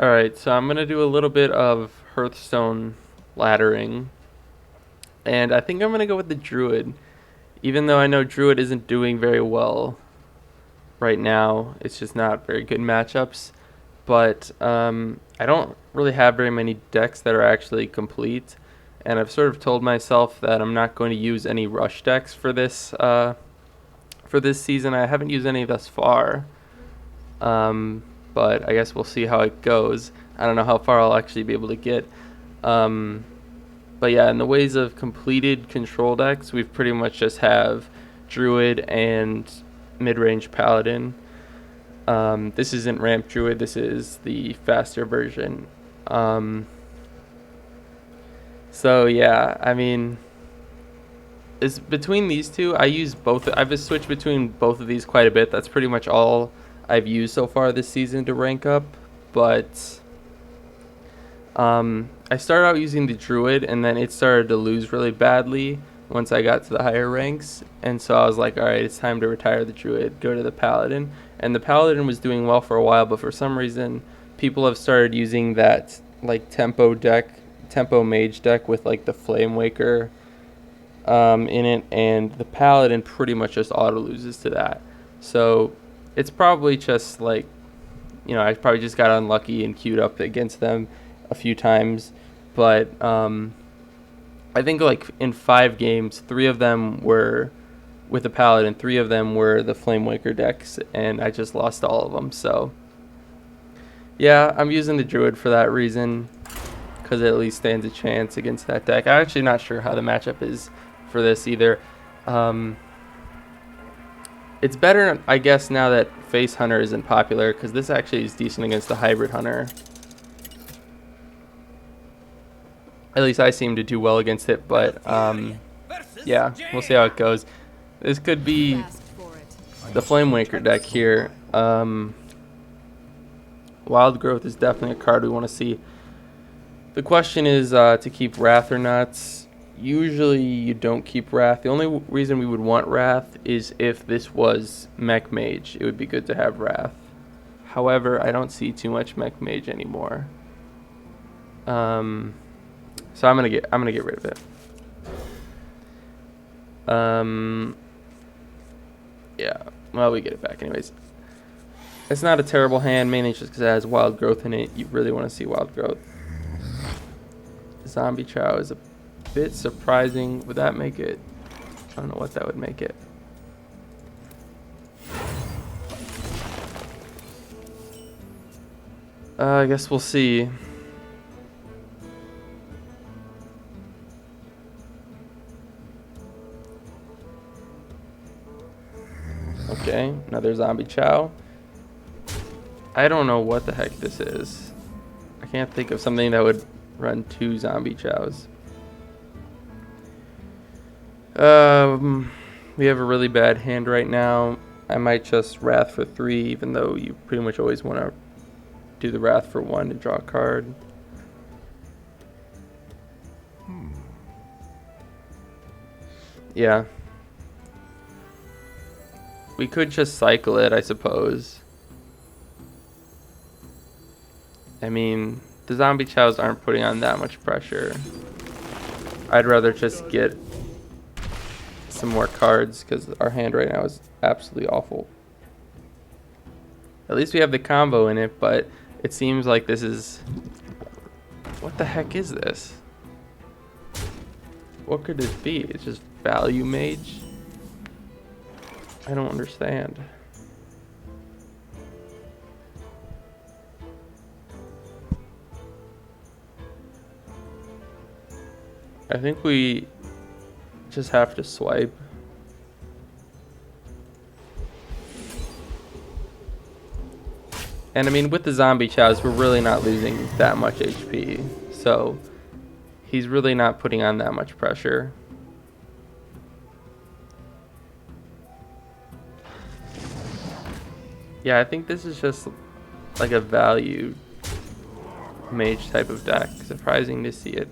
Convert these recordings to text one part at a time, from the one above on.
Alright, so I'm going to do a little bit of Hearthstone laddering. And I think I'm going to go with the Druid. Even though I know Druid isn't doing very well right now, it's just not very good matchups. But I don't really have very many decks that are actually complete. And I've sort of told myself that I'm not going to use any rush decks for this season. I haven't used any thus far. Um, but I guess we'll see how it goes. I don't know how far I'll actually be able to get. Um, but yeah, in the ways of completed control decks, we pretty much just have Druid and mid-range Paladin. This isn't Ramp Druid, this is the faster version. Um, so yeah, I mean, is between these two, I use both. I've switched between both of these quite a bit. That's pretty much all I've used so far this season to rank up. But I started out using the Druid, and then it started to lose really badly once I got to the higher ranks. And so I was like, all right, it's time to retire the Druid, go to the Paladin. And the Paladin was doing well for a while, but for some reason, people have started using that like tempo mage deck with like the Flame Waker in it, and the Paladin pretty much just auto loses to that. So it's probably just like, I probably just got unlucky and queued up against them a few times. But I think like in 5 games, 3 of them were with the Paladin, 3 of them were the Flame Waker decks, and I just lost all of them. So yeah, I'm using the Druid for that reason, because it at least stands a chance against that deck. I'm actually not sure how the matchup is for this either. It's better, I guess, now that Face Hunter isn't popular, because this actually is decent against the Hybrid Hunter. At least I seem to do well against it, but yeah, we'll see how it goes. This could be the Flame Waker deck here. Wild Growth is definitely a card we want to see. The question is to keep Wrath or not. Usually you don't keep Wrath. The only reason we would want Wrath is if this was Mech Mage. It would be good to have Wrath. However, I don't see too much Mech Mage anymore. So I'm gonna get rid of it. Yeah. Well, we get it back anyways. It's not a terrible hand, mainly just because it has Wild Growth in it. You really want to see Wild Growth. Zombie Chow is a bit surprising. Would that make it? I don't know what that would make it. I guess we'll see. Okay, another Zombie Chow. I don't know what the heck this is. I can't think of something that would run 2 Zombie Chows. We have a really bad hand right now. I might just Wrath for 3, even though you pretty much always want to do the Wrath for 1 to draw a card. Yeah. We could just cycle it, I suppose. I mean, the Zombie Chows aren't putting on that much pressure. I'd rather just get some more cards, because our hand right now is absolutely awful. At least we have the combo in it, but it seems like this is... What the heck is this? What could this be? It's just Value Mage? I don't understand. I think we just have to swipe. And I mean, with the Zombie Chows, we're really not losing that much HP. So he's really not putting on that much pressure. Yeah, I think this is just like a value mage type of deck. Surprising to see it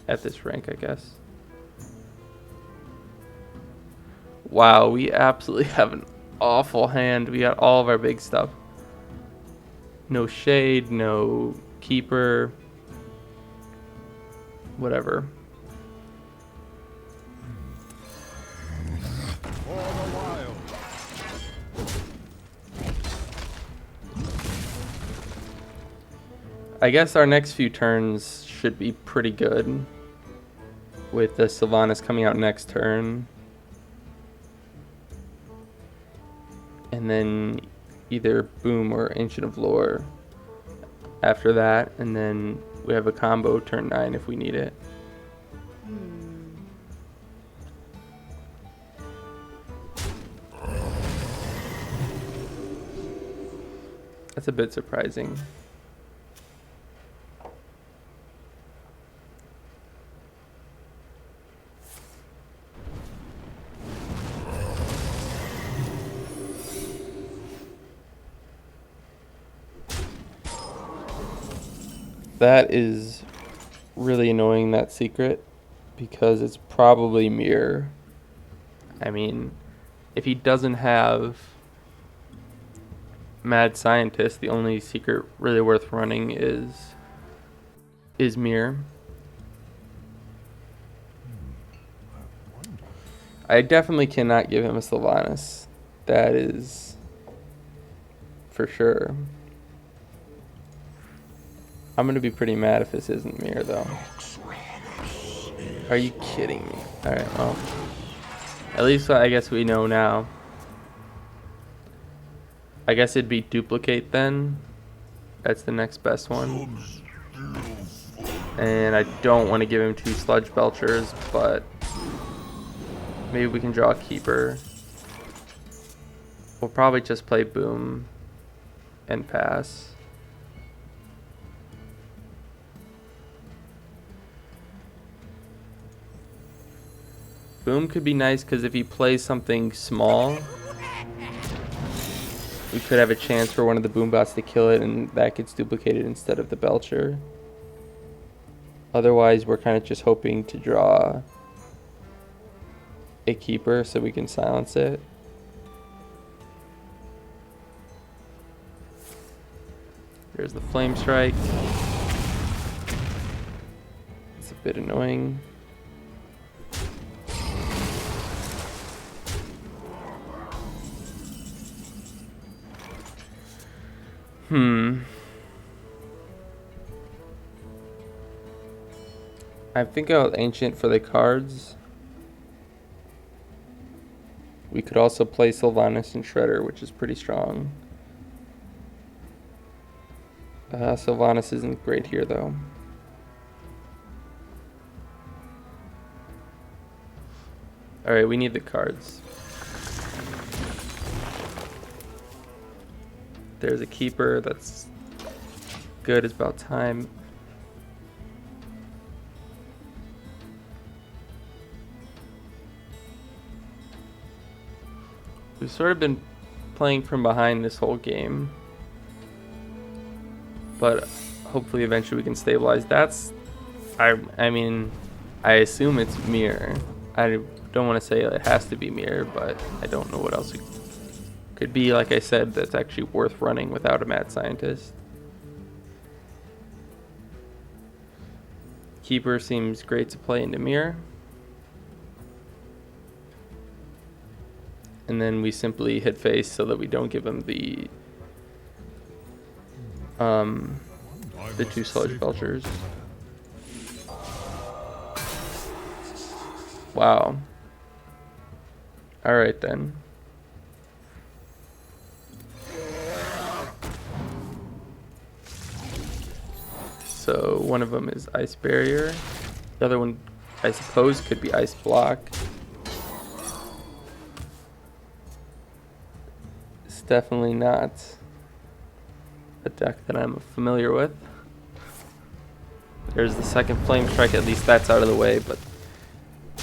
at this rank, I guess. Wow, we absolutely have an awful hand. We got all of our big stuff. No shade, no keeper, whatever. I guess our next few turns should be pretty good, with the Sylvanas coming out next turn. And then either Boom or Ancient of Lore after that. And then we have a combo turn 9 if we need it. That's a bit surprising. That is really annoying, that secret, because it's probably Mirror. I mean, if he doesn't have Mad Scientist, the only secret really worth running is Mirror. I definitely cannot give him a Sylvanas. That is for sure. I'm going to be pretty mad if this isn't Mirror, though. Are you kidding me? Alright, well. At least I guess we know now. I guess it'd be Duplicate then. That's the next best one. And I don't want to give him 2 Sludge Belchers, but maybe we can draw a Keeper. We'll probably just play Boom and pass. Boom could be nice because if he plays something small, we could have a chance for one of the Boom bots to kill it, and that gets duplicated instead of the Belcher. Otherwise, we're kind of just hoping to draw a Keeper so we can silence it. There's the Flame Strike. It's a bit annoying. I think I'll Ancient for the cards. We could also play Sylvanas and Shredder, which is pretty strong. Sylvanas isn't great here, though. Alright, we need the cards. There's a Keeper that's good. It's about time. We've sort of been playing from behind this whole game, but hopefully eventually we can stabilize. I mean, I assume it's Mirror. I don't want to say it has to be Mirror, but I don't know what else it could be. Like I said, that's actually worth running without a Mad Scientist. Keeper seems great to play into Mirror. And then we simply hit face so that we don't give him the 2 Sludge Belchers. Wow. Alright then. So one of them is Ice Barrier. The other one, I suppose, could be Ice Block. It's definitely not a deck that I'm familiar with. There's the second Flame Strike. At least that's out of the way, but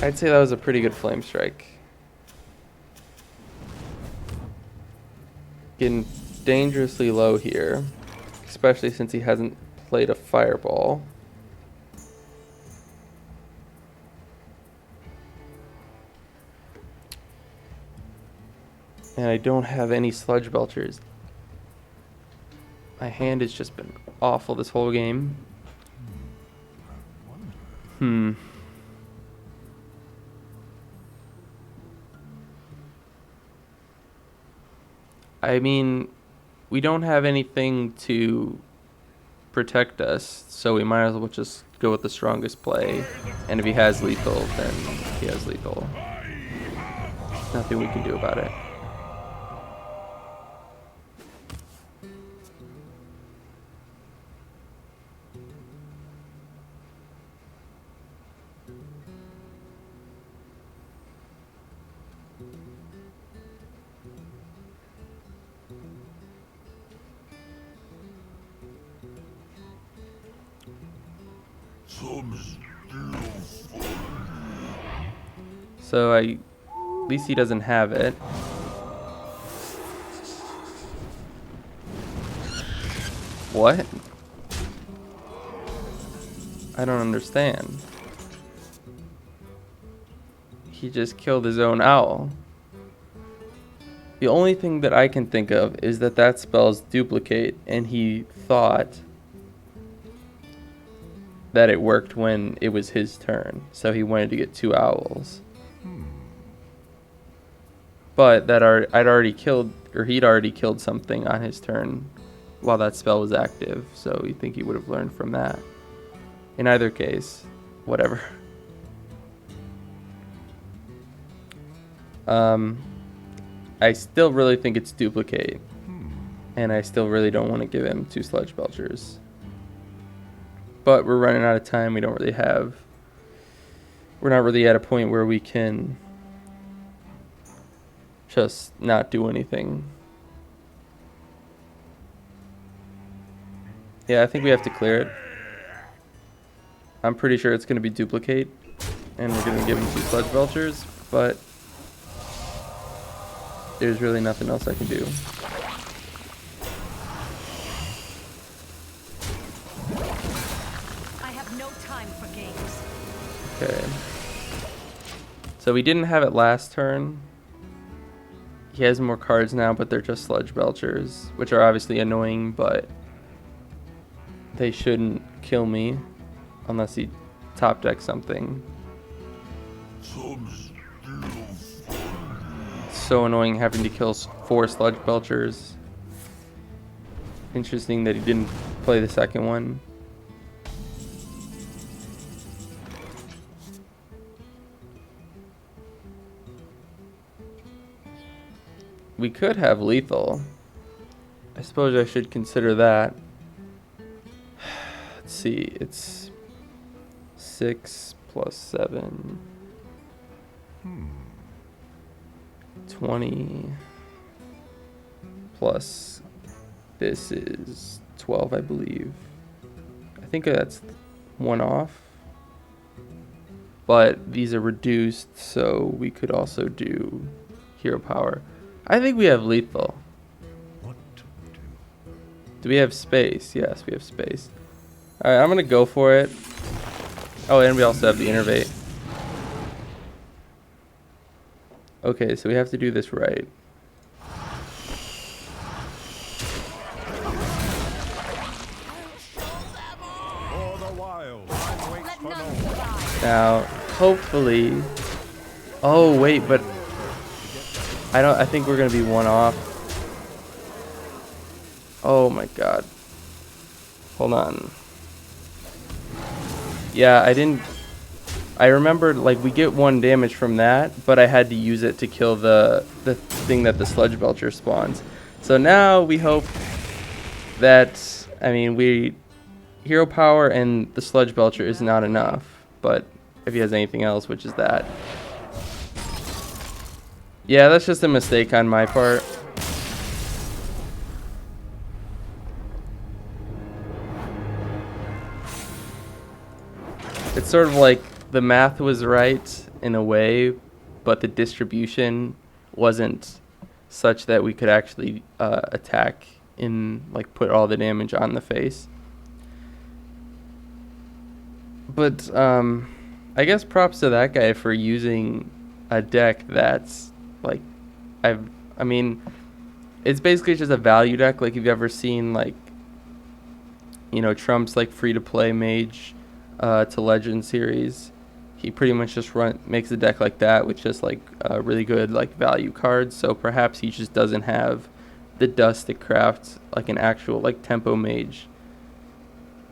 I'd say that was a pretty good Flame Strike. Getting dangerously low here, especially since he hasn't played a Fireball. And I don't have any Sludge Belchers. My hand has just been awful this whole game. I mean, we don't have anything to protect us, so we might as well just go with the strongest play. And if he has lethal, then he has lethal. Nothing we can do about it. So at least he doesn't have it. What? I don't understand. He just killed his own owl. The only thing that I can think of is that spells duplicate, and he thought that it worked when it was his turn, so he wanted to get 2 owls. But that I'd already killed, or he'd already killed something on his turn while that spell was active, so you think he would have learned from that. In either case, whatever. I still really think it's duplicate, and I still really don't want to give him 2 Sludge Belchers. But we're running out of time. We're not really at a point where we can just not do anything. Yeah, I think we have to clear it. I'm pretty sure it's going to be duplicate, and we're going to give him 2 Sludge Belchers, but there's really nothing else I can do. I have no time for games. Okay. So we didn't have it last turn. He has more cards now, but they're just Sludge Belchers, which are obviously annoying, but they shouldn't kill me unless he top decks something. So annoying having to kill 4 Sludge Belchers. Interesting that he didn't play the second one. We could have lethal. I suppose I should consider that. Let's see, it's 6 plus 7. 20 plus this is 12, I believe. I think that's 1 off. But these are reduced, so we could also do hero power. I think we have lethal. What to do? Do we have space? Yes, we have space. Alright, I'm gonna go for it. Oh, and we also have the innervate. Okay, so we have to do this right. For the wild, time waits for no one. Now, hopefully... Oh, wait, but... I think we're gonna be 1 off. Oh my god. Hold on. Yeah, I remembered, like, we get 1 damage from that, but I had to use it to kill the thing that the Sludge Belcher spawns. So now we hope that, I mean, hero power and the Sludge Belcher is not enough, but if he has anything else, which is that. Yeah, that's just a mistake on my part. It's sort of like the math was right in a way, but the distribution wasn't such that we could actually attack like put all the damage on the face. But I guess props to that guy for using a deck that's like I mean, it's basically just a value deck. Like, if you've ever seen like Trump's like free to play mage to legend series. He pretty much just makes a deck like that with just like really good like value cards. So perhaps he just doesn't have the dust to craft like an actual like tempo mage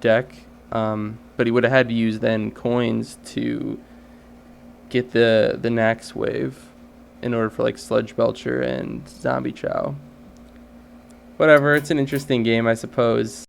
deck. But he would have had to use then coins to get the Nax wave in order for like Sludge Belcher and Zombie Chow. Whatever, it's an interesting game, I suppose.